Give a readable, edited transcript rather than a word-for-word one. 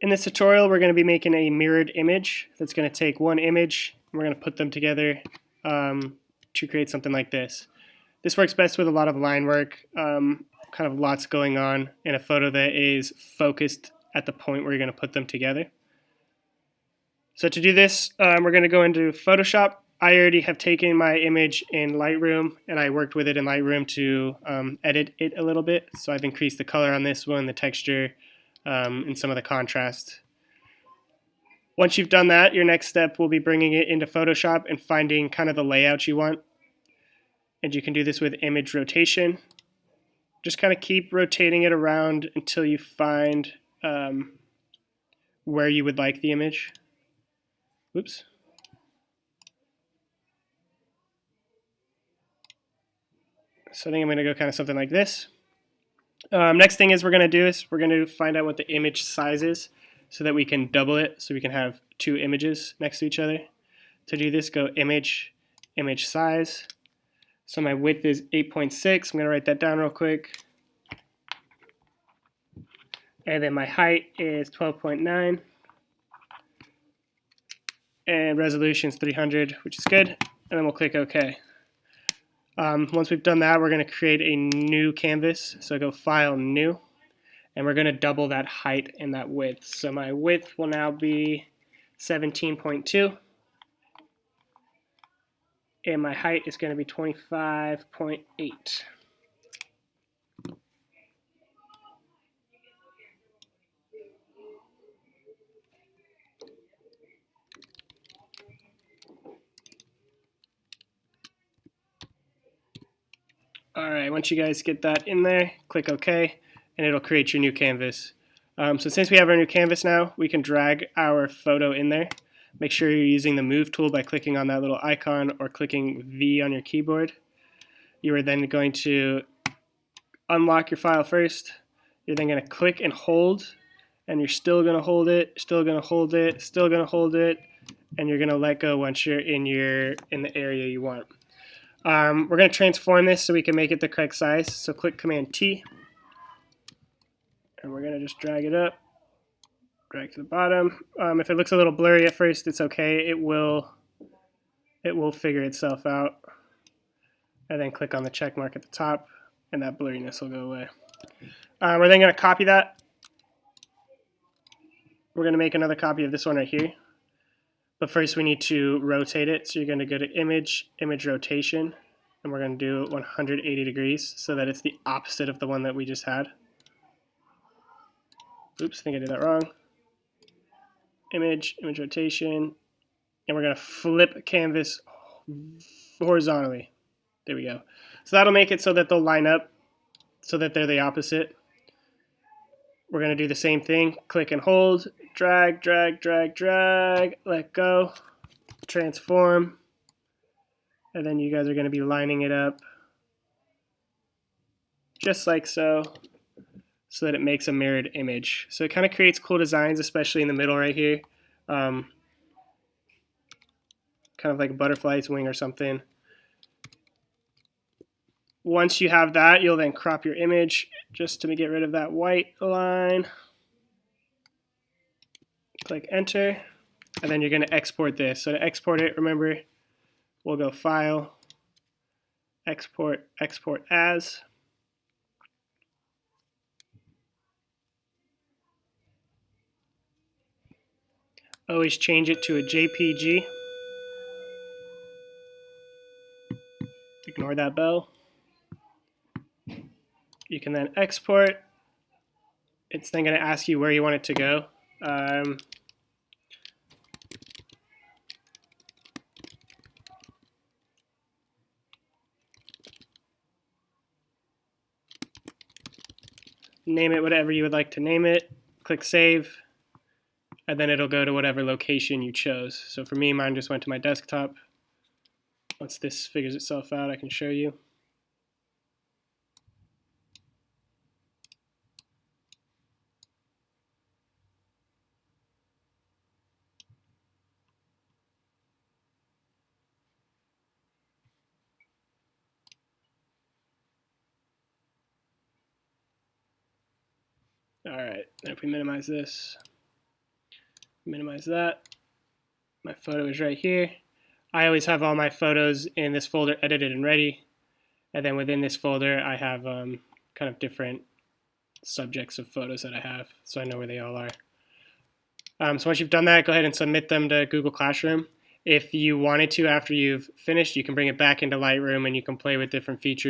In this tutorial, we're going to be making a mirrored image that's going to take one image and we're going to put them together to create something like this. This works best with a lot of line work, kind of lots going on in a photo that is focused at the point where you're going to put them together. So to do this, we're going to go into Photoshop. I already have taken my image in Lightroom and I worked with it in Lightroom to edit it a little bit. So I've increased the color on this one, the texture, and some of the contrast. Once you've done that, your next step will be bringing it into Photoshop and finding kind of the layout you want. And you can do this with image rotation. Just kind of keep rotating it around until you find where you would like the image. Oops. So I think I'm going to go kind of something like this. Next thing is we're going to do is we're going to find out what the image size is so that we can double it, so we can have two images next to each other. To do this, go image, image size. So my width is 8.6. I'm going to write that down real quick. And then my height is 12.9. And resolution is 300, which is good. And then we'll click OK. Once we've done that, we're going to create a new canvas. So go File, New. And we're going to double that height and that width. So my width will now be 17.2. And my height is going to be 25.8. Alright, once you guys get that in there, click OK, and it'll create your new canvas. So since we have our new canvas now, we can drag our photo in there. Make sure you're using the Move tool by clicking on that little icon or clicking V on your keyboard. You are then going to unlock your file first. You're then going to click and hold, and you're still going to hold it, still going to hold it, still going to hold it, and you're going to let go once you're in the area you want. We're going to transform this so we can make it the correct size. So click Command T, and we're going to just drag it up, drag to the bottom. If it looks a little blurry at first, it's okay. It will figure itself out. And then click on the check mark at the top, and that blurriness will go away. We're then going to copy that. We're going to make another copy of this one right here. But first we need to rotate it. So you're going to go to Image, Image Rotation, and we're going to do 180 degrees so that it's the opposite of the one that we just had. Oops, I think I did that wrong. Image, Image Rotation, and we're going to flip canvas horizontally. There we go. So that'll make it so that they'll line up so that they're the opposite. We're going to do the same thing. Click and hold, drag, drag, drag, drag, let go, transform, and then you guys are going to be lining it up just like so that it makes a mirrored image. So it kind of creates cool designs, especially in the middle right here. Kind of like a butterfly's wing or something. Once you have that, you'll then crop your image just to get rid of that white line. Click Enter, and then you're going to export this. So to export it, remember, we'll go File, Export, Export As. Always change it to a JPG. Ignore that bell. You can then export. It's then going to ask you where you want it to go. Name it whatever you would like to name it. Click Save, and then it'll go to whatever location you chose. So for me, mine just went to my desktop. Once this figures itself out, I can show you. All right, if we minimize this, Minimize that. My photo is right here. I always have all my photos in this folder edited and ready. And then within this folder, I have kind of different subjects of photos that I have, so I know where they all are. So once you've done that, go ahead and submit them to Google Classroom. If you wanted to, after you've finished, you can bring it back into Lightroom and you can play with different features.